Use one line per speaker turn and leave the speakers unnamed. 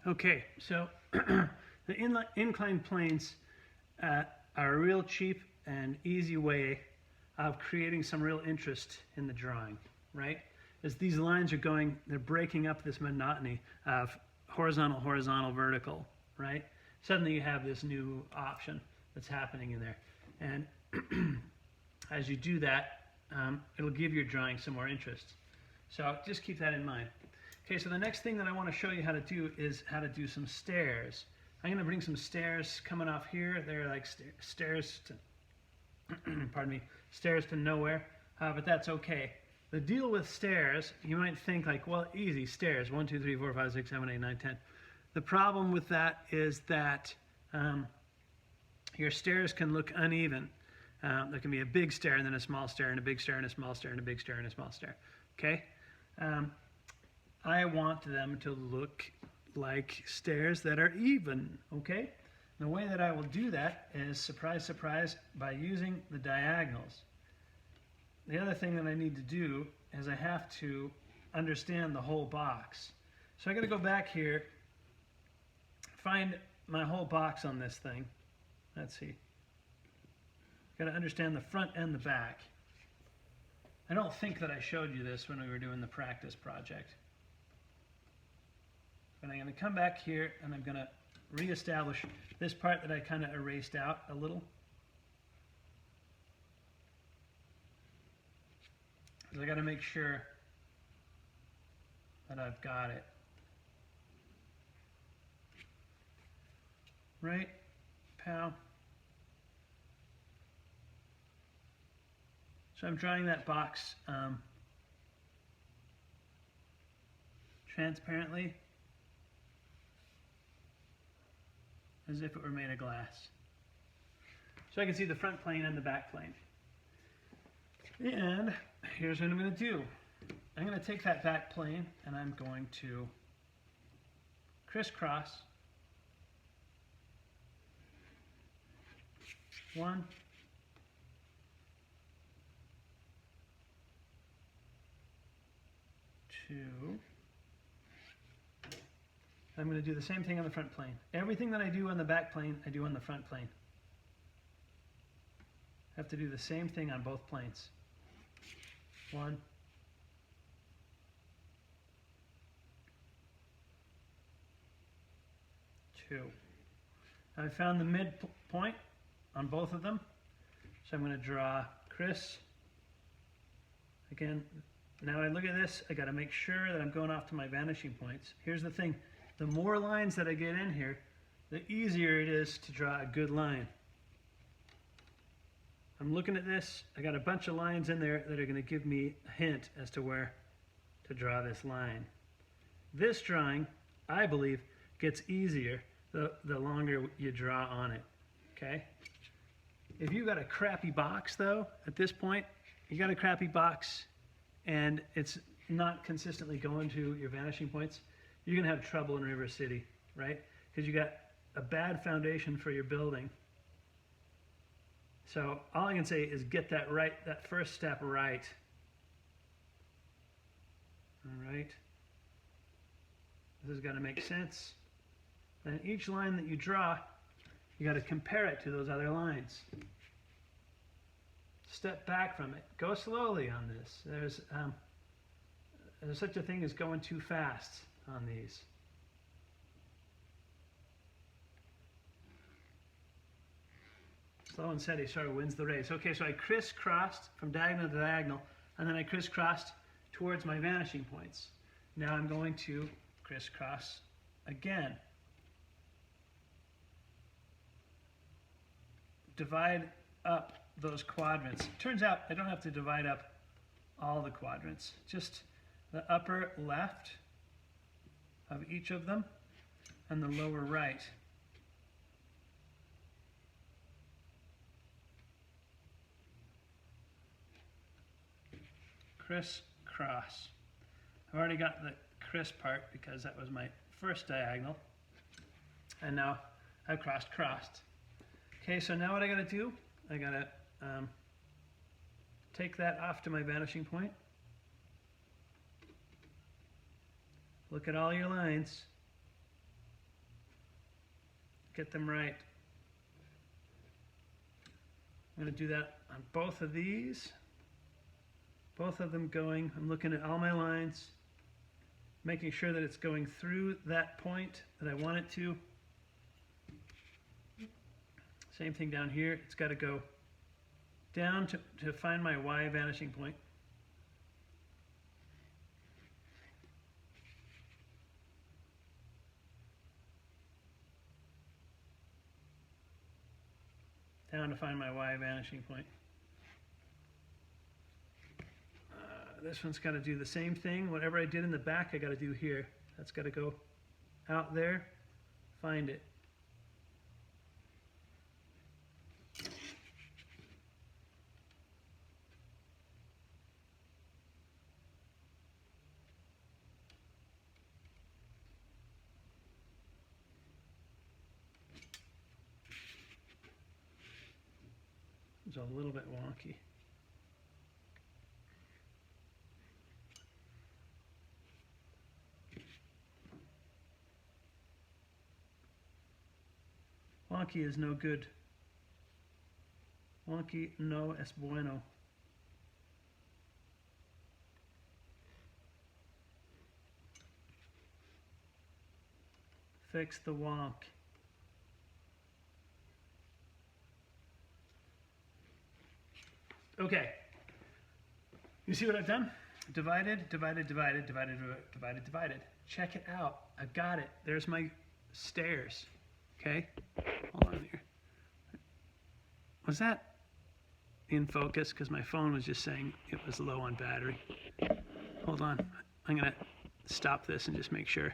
Okay, so the inclined planes are a real cheap and easy way of creating some real interest in the drawing, right? As these lines are going, they're breaking up this monotony of horizontal, horizontal, vertical, right? Suddenly you have this new option that's happening in there. And as you do that, it'll give your drawing some more interest. So just keep that in mind. Okay, so the next thing that I want to show you how to do is how to do some stairs. I'm going to bring some stairs coming off here. They're like stairs to, pardon me, stairs to nowhere, but that's okay. The deal with stairs, you might think like, well, easy, stairs, 1, 2, 3, 4, 5, 6, 7, 8, 9, 10. The problem with that is that your stairs can look uneven. There can be a big stair and then a small stair and a big stair and a small stair and a big stair and a small stair, okay? I want them to look like stairs that are even, okay? The way that I will do that is, surprise, surprise, by using the diagonals. The other thing that I need to do is I have to understand the whole box. So I got to go back here, find my whole box on this thing. Let's see. Got to understand the front and the back. I don't think that I showed you this when we were doing the practice project. But I'm going to come back here and I'm going to reestablish this part that I kind of erased out a little. Because I got to make sure that I've got it. Right? Pow. So I'm drawing that box transparently, as if it were made of glass. So I can see the front plane and the back plane. And here's what I'm going to do. I'm going to take that back plane and I'm going to crisscross 1, 2. I'm going to do the same thing on the front plane. Everything that I do on the back plane, I do on the front plane. I have to do the same thing on both planes. 1, 2. I found the midpoint on both of them, so I'm going to draw Chris. Again, now I look at this, I got to make sure that I'm going off to my vanishing points. Here's the thing, the more lines that I get in here, the easier it is to draw a good line. I'm looking at this, I got a bunch of lines in there that are going to give me a hint as to where to draw this line. This drawing, I believe, gets easier the longer you draw on it, okay? If you got a crappy box though, at this point, you got a crappy box and it's not consistently going to your vanishing points, you're gonna have trouble in River City, right? Because you got a bad foundation for your building. So all I can say is get that right, that first step right. All right. This has got to make sense. And each line that you draw, you got to compare it to those other lines. Step back from it. Go slowly on this. There's such a thing as going too fast on these. Slow and steady sort of wins the race. Okay, so I crisscrossed from diagonal to diagonal, and then I crisscrossed towards my vanishing points. Now I'm going to crisscross again. Divide up those quadrants. Turns out I don't have to divide up all the quadrants, just the upper left of each of them and the lower right. Crisscross. I've already got the criss part because that was my first diagonal, and now I've crossed. Okay, so now what I gotta do, I gotta take that off to my vanishing point. Look at all your lines. get them right. I'm going to do that on both of these. Both of them going. I'm looking at all my lines, making sure that it's going through that point that I want it to. Same thing down here. It's got to go down to find my Y vanishing point. Down to find my Y vanishing point. This one's got to do the same thing. Whatever I did in the back, I got to do here. That's got to go out there, find it. It's a little bit wonky. Wonky is no good. Wonky no es bueno. Fix the wonk. Okay. You see what I've done? Divided, divided, divided, divided, divided, divided. Check it out. I've got it. There's my stairs. Okay? Hold on here. Was that in focus? Because my phone was just saying it was low on battery. Hold on. I'm going to stop this and just make sure.